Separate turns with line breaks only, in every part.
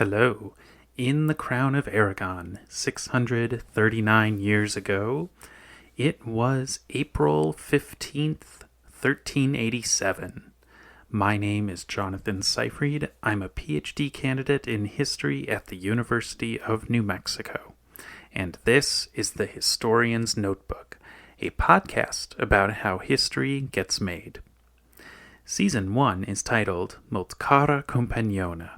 Hello. In the Crown of Aragon, 639 years ago, it was April 15th, 1387. My name is Jonathan Seyfried. I'm a PhD candidate in history at the University of New Mexico. And this is the Historian's Notebook, a podcast about how history gets made. Season 1 is titled Molt Cara Compagnona.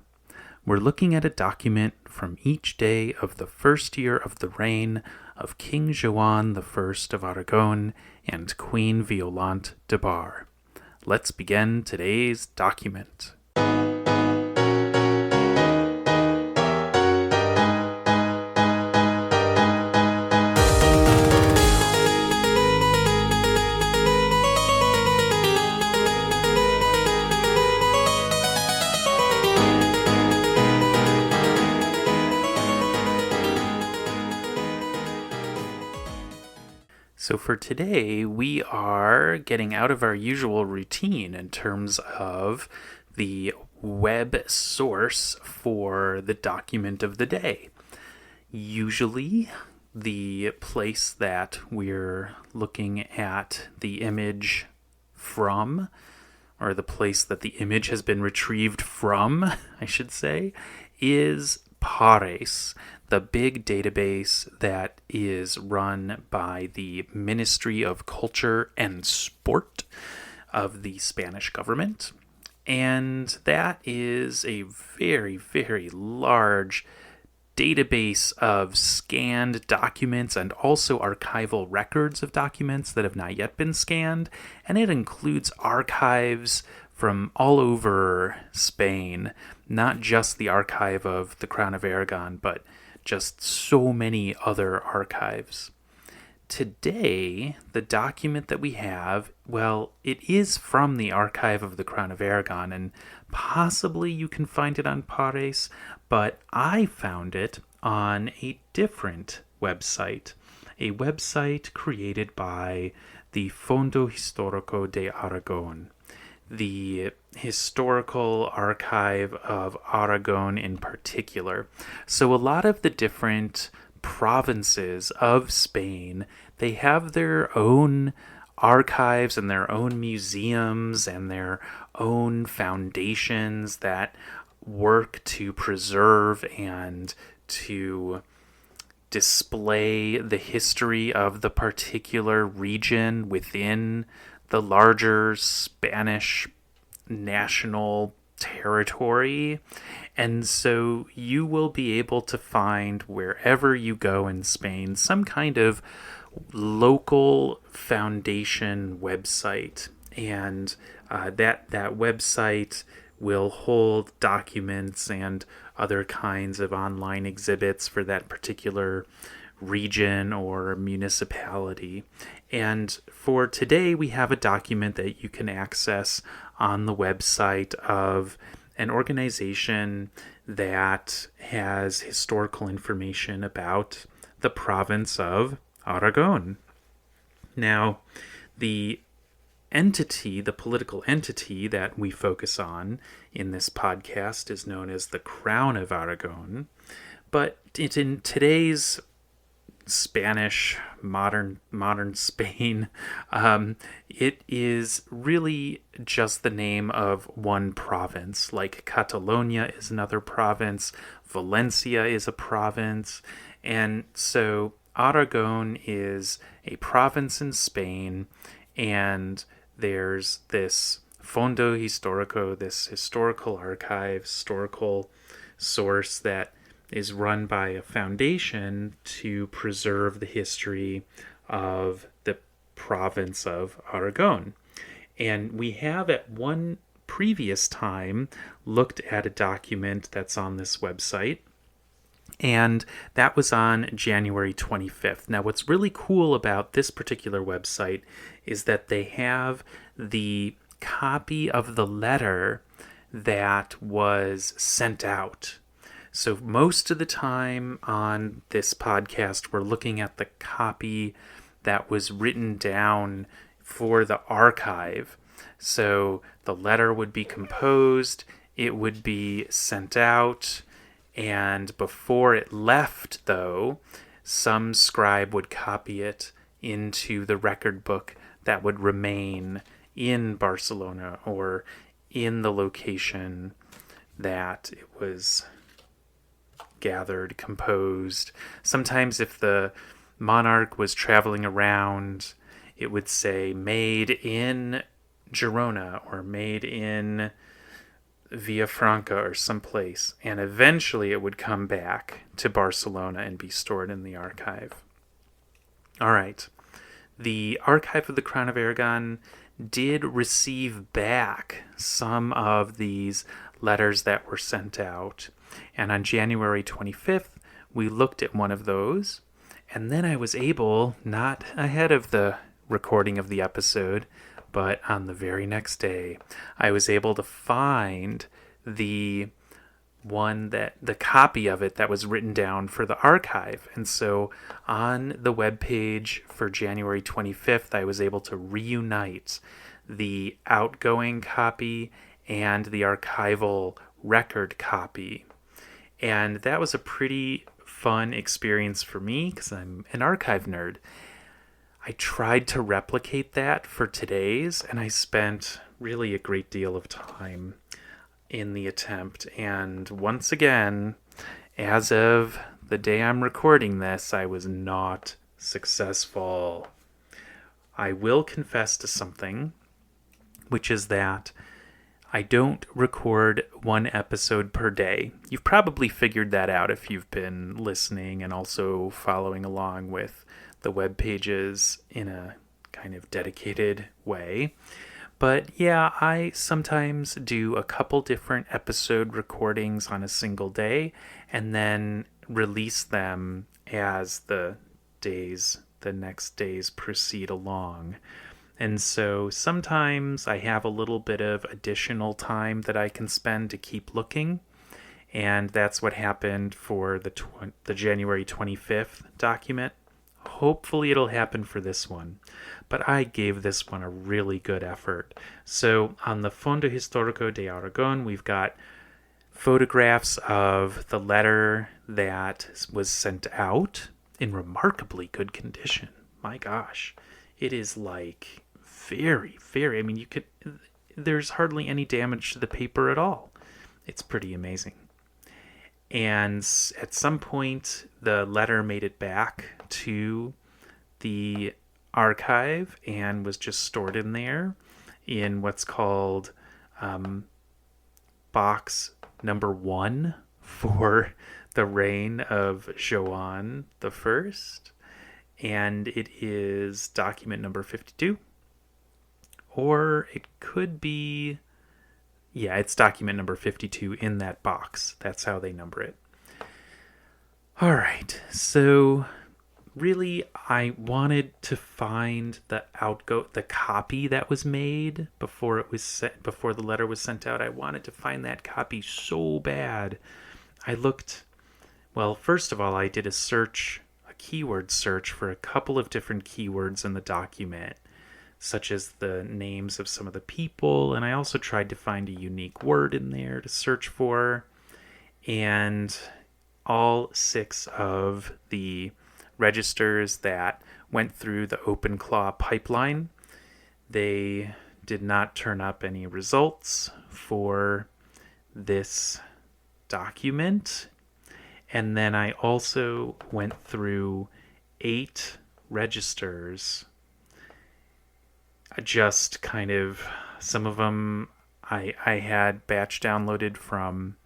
We're looking at a document from each day of the first year of the reign of King Joan I of Aragon and Queen Violante de Bar. Let's begin today's document. So for today, we are getting out of our usual routine in terms of the web source for the document of the day. Usually, the place that we're looking at the image from, or the place that the image has been retrieved from, I should say, is Pares, the big database that is run by the Ministry of Culture and Sport of the Spanish government. And that is a very, very large database of scanned documents and also archival records of documents that have not yet been scanned. And it includes archives from all over Spain, not just the archive of the Crown of Aragon, but just so many other archives. Today, the document that we have, well, it is from the archive of the Crown of Aragon, and possibly you can find it on Pares, but I found it on a different website, a website created by the Fondo Historico de Aragon, the historical archive of Aragon in particular. So a lot of the different provinces of Spain, they have their own archives and their own museums and their own foundations that work to preserve and to display the history of the particular region within the larger Spanish national territory. And so you will be able to find, wherever you go in Spain, some kind of local foundation website. And that website will hold documents and other kinds of online exhibits for that particular region or municipality. And for today, we have a document that you can access on the website of an organization that has historical information about the province of Aragon. Now, the political entity that we focus on in this podcast is known as the Crown of Aragon, but in today's Spanish, modern Spain, it is really just the name of one province. Like Catalonia is another province, Valencia is a province, and so Aragon is a province in Spain, and there's this Fondo Historico, this historical archive, historical source that is run by a foundation to preserve the history of the province of Aragon. And we have at one previous time looked at a document that's on this website, and that was on January 25th. Now, what's really cool about this particular website is that they have the copy of the letter that was sent out. So most of the time on this podcast, we're looking at the copy that was written down for the archive. So the letter would be composed, it would be sent out, And before it left, though, some scribe would copy it into the record book that would remain in Barcelona or in the location that it was gathered, composed. Sometimes if the monarch was traveling around, it would say made in Girona or made in Villafranca or someplace, and eventually it would come back to Barcelona and be stored in the archive. All right. The Archive of the Crown of Aragon did receive back some of these letters that were sent out. And on January 25th, we looked at one of those. And then I was able, not ahead of the recording of the episode, but on the very next day, I was able to find the copy of it that was written down for the archive. And so on the webpage for January 25th, I was able to reunite the outgoing copy and the archival record copy. And that was a pretty fun experience for me because I'm an archive nerd. I tried to replicate that for today's, and I spent really a great deal of time in the attempt. And once again, as of the day I'm recording this, I was not successful. I will confess to something, which is that I don't record one episode per day. You've probably figured that out if you've been listening and also following along with the web pages in a kind of dedicated way. But yeah, I sometimes do a couple different episode recordings on a single day and then release them as the next days proceed along. And so sometimes I have a little bit of additional time that I can spend to keep looking. And that's what happened for the January 25th document. Hopefully it'll happen for this one. But I gave this one a really good effort. So on the Fondo Historico de Aragon, we've got photographs of the letter that was sent out in remarkably good condition. My gosh. It is like very, I mean, there's hardly any damage to the paper at all. It's pretty amazing. And at some point, the letter made it back to the archive and was just stored in there in what's called box number 1 for the reign of Joan the First. And it is document number 52. Or it could be... Yeah, it's document number 52 in that box. That's how they number it. All right, so really I wanted to find the copy that was made before the letter was sent out. I wanted to find that copy so bad. I looked... Well, first of all, I did a keyword search for a couple of different keywords in the document, such as the names of some of the people, and I also tried to find a unique word in there to search for. And all 6 of the registers that went through the OpenClaw pipeline, they did not turn up any results for this document. And then I also went through 8 registers, just kind of, some of them I had batch downloaded from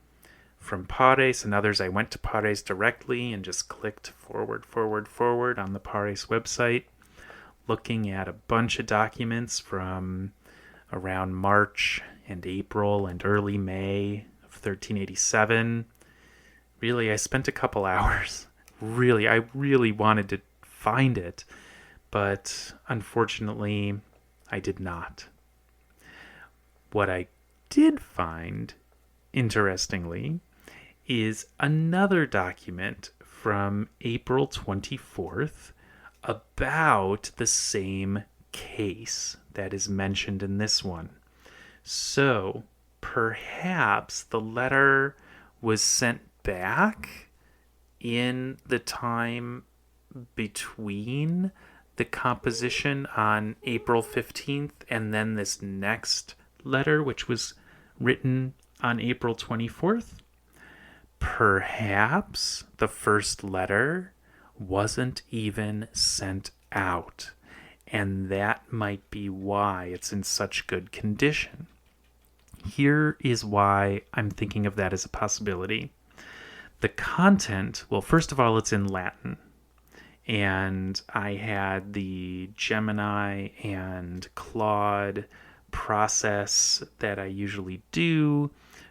Pares, and others I went to Pares directly and just clicked forward on the Pares website, looking at a bunch of documents from around March and April and early May of 1387. Really, I spent a couple hours. I really wanted to find it, but unfortunately, I did not. What I did find, interestingly, is another document from April 24th about the same case that is mentioned in this one. So, perhaps the letter was sent back in the time between the composition on April 15th and then this next letter, which was written on April 24th. Perhaps the first letter wasn't even sent out, and that might be why it's in such good condition. Here is why I'm thinking of that as a possibility. The content, well, first of all, it's in Latin. And I had the Gemini and Claude process that I usually do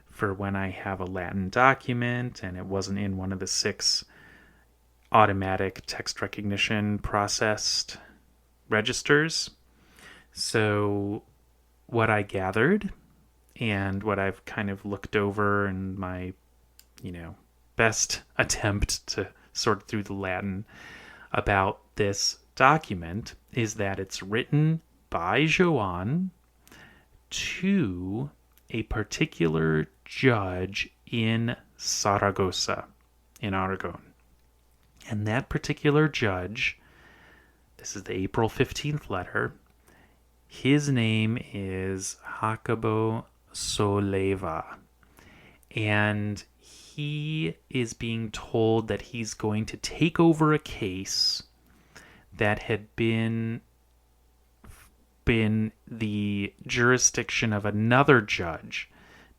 for when I have a Latin document and it wasn't in one of the 6 automatic text recognition processed registers. So what I gathered and what I've kind of looked over in my, best attempt to sort through the Latin about this document is that it's written by Joan to a particular judge in Zaragoza, in Aragon. And that particular judge, this is the April 15th letter, his name is Jaime Solleva. And he is being told that he's going to take over a case that had been the jurisdiction of another judge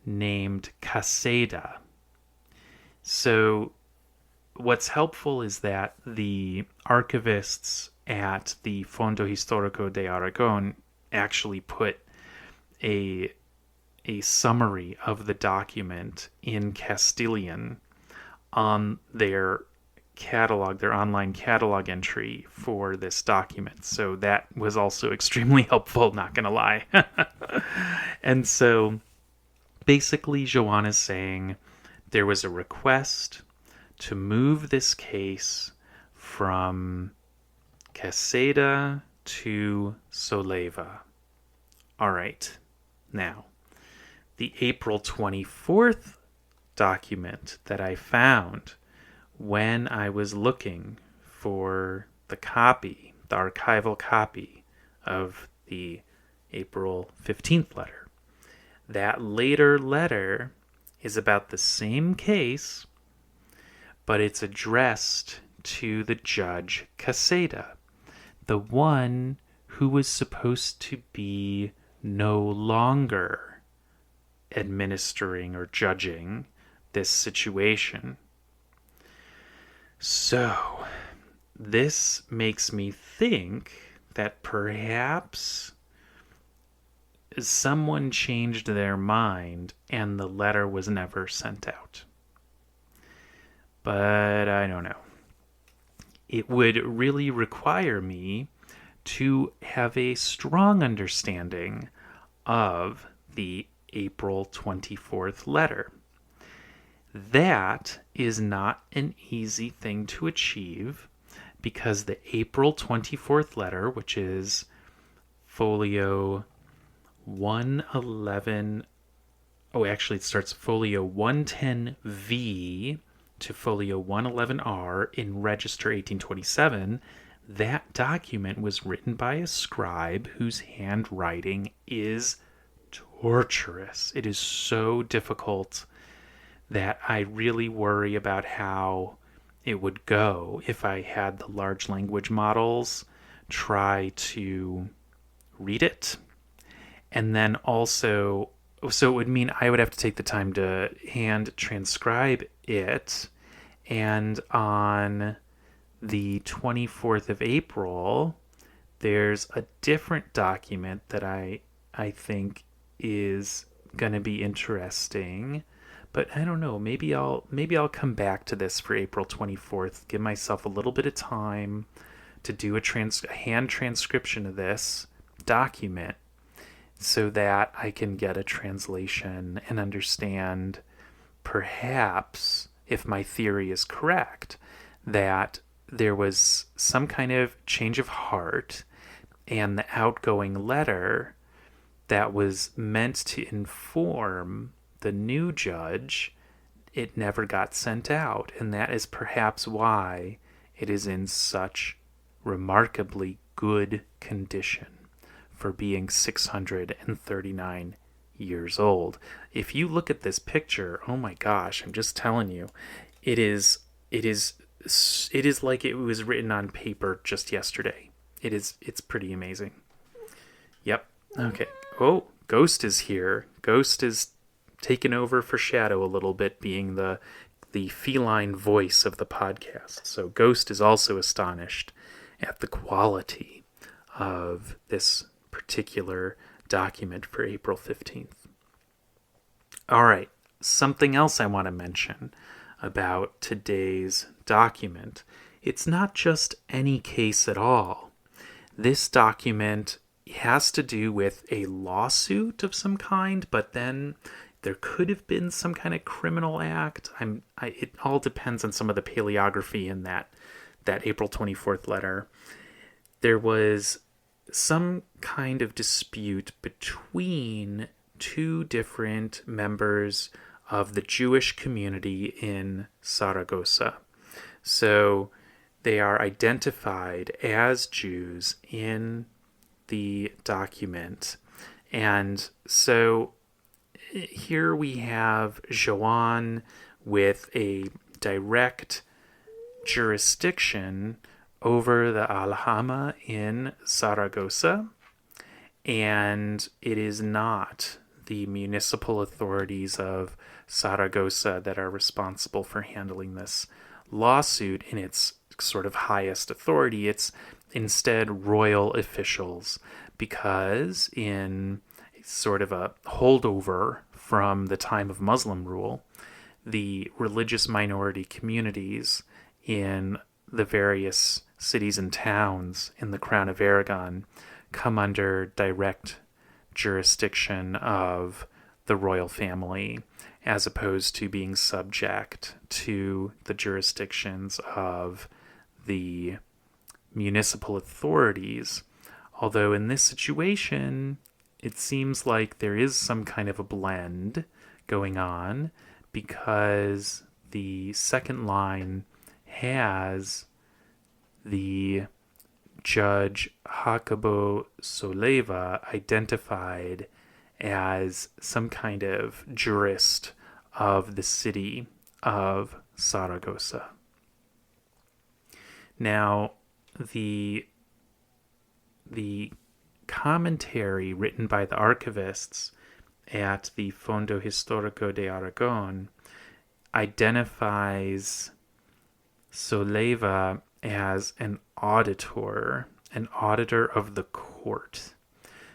named Caseda. So what's helpful is that the archivists at the Fondo Historico de Aragon actually put a summary of the document in Castilian on their catalog, their online catalog entry for this document. So that was also extremely helpful, not gonna lie. And so basically Joan is saying there was a request to move this case from Caseda to Solleva. All right, now the April 24th document that I found when I was looking for the copy, the archival copy of the April 15th letter. That later letter is about the same case, but it's addressed to the judge Caseda, the one who was supposed to be no longer administering or judging this situation. So, this makes me think that perhaps someone changed their mind and the letter was never sent out. But I don't know. It would really require me to have a strong understanding of the April 24th letter. That is not an easy thing to achieve because the April 24th letter, which is folio 111, it starts folio 110V to folio 111R in Register 1827, that document was written by a scribe whose handwriting is torturous. It is so difficult that I really worry about how it would go if I had the large language models try to read it. And then also, so it would mean I would have to take the time to hand transcribe it. And on the 24th of April, there's a different document that I think is going to be interesting. But I don't know, maybe I'll come back to this for April 24th, give myself a little bit of time to do a hand transcription of this document so that I can get a translation and understand, perhaps, if my theory is correct, that there was some kind of change of heart and the outgoing letter that was meant to inform the new judge it never got sent out, and that is perhaps why it is in such remarkably good condition for being 639 years old. If you look at this picture, oh my gosh, I'm just telling you, it is like it was written on paper just yesterday. It's pretty amazing. Yep. Okay. Oh, Ghost is here. Ghost is taken over for Shadow a little bit, being the feline voice of the podcast. So Ghost is also astonished at the quality of this particular document for April 15th. All right, something else I want to mention about today's document. It's not just any case at all. This document has to do with a lawsuit of some kind, but then there could have been some kind of criminal act. It all depends on some of the paleography in that April 24th letter. There was some kind of dispute between two different members of the Jewish community in Zaragoza. So they are identified as Jews in the document. And so here we have Joan with a direct jurisdiction over the aljama in Zaragoza, and it is not the municipal authorities of Zaragoza that are responsible for handling this lawsuit in its sort of highest authority. It's instead royal officials, because in sort of a holdover from the time of Muslim rule, the religious minority communities in the various cities and towns in the Crown of Aragon come under direct jurisdiction of the royal family, as opposed to being subject to the jurisdictions of the municipal authorities. Although in this situation, it seems like there is some kind of a blend going on, because the second line has the Judge Jaime Solleva identified as some kind of jurist of the city of Zaragoza. Now, the commentary written by the archivists at the Fondo Historico de Aragon identifies Solleva as an auditor of the court.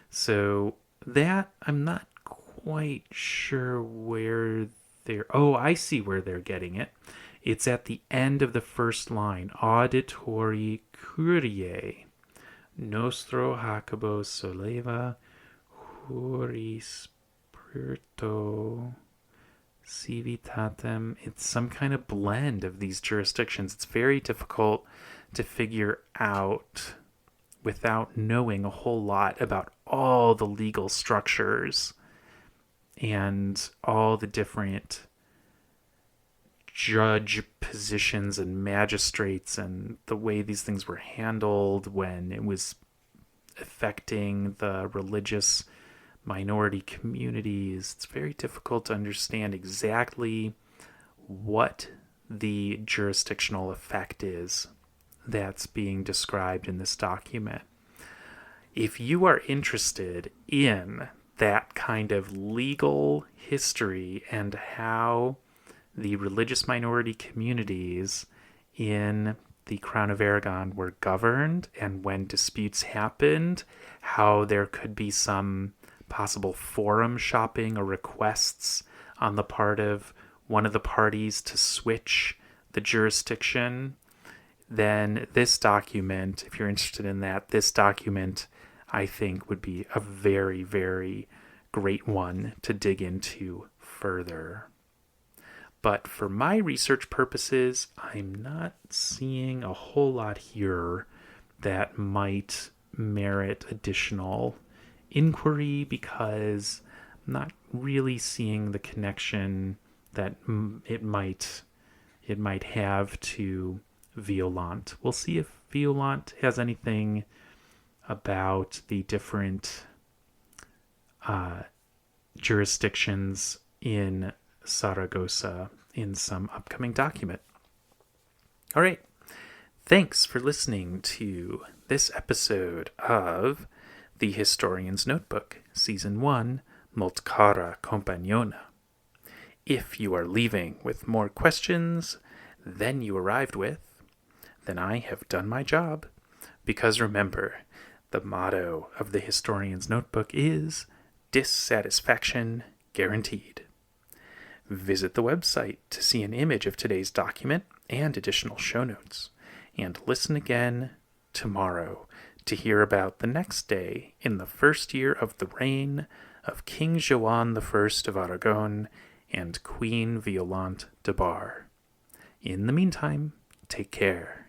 So that, I'm not quite sure where they're... Oh, I see where they're getting it. It's at the end of the first line. Auditori curiae. Nostro Jacobo Solleva Jurispirito Civitatem. It's some kind of blend of these jurisdictions. It's very difficult to figure out without knowing a whole lot about all the legal structures and all the different judge positions and magistrates and the way these things were handled when it was affecting the religious minority communities. It's very difficult to understand exactly what the jurisdictional effect is that's being described in this document. If you are interested in that kind of legal history and how the religious minority communities in the Crown of Aragon were governed, and when disputes happened, how there could be some possible forum shopping or requests on the part of one of the parties to switch the jurisdiction, then this document, if you're interested in that, this document, I think, would be a very, very great one to dig into further. But for my research purposes, I'm not seeing a whole lot here that might merit additional inquiry, because I'm not really seeing the connection that it might have to Violante. We'll see if Violante has anything about the different jurisdictions in Zaragoza in some upcoming document. All right. Thanks for listening to this episode of The Historian's Notebook, Season 1, Molt cara compagnona. If you are leaving with more questions than you arrived with, then I have done my job. Because remember, the motto of the Historian's Notebook is dissatisfaction guaranteed. Visit the website to see an image of today's document and additional show notes. And listen again tomorrow to hear about the next day in the first year of the reign of King Joan I of Aragon and Queen Violante de Bar. In the meantime, take care.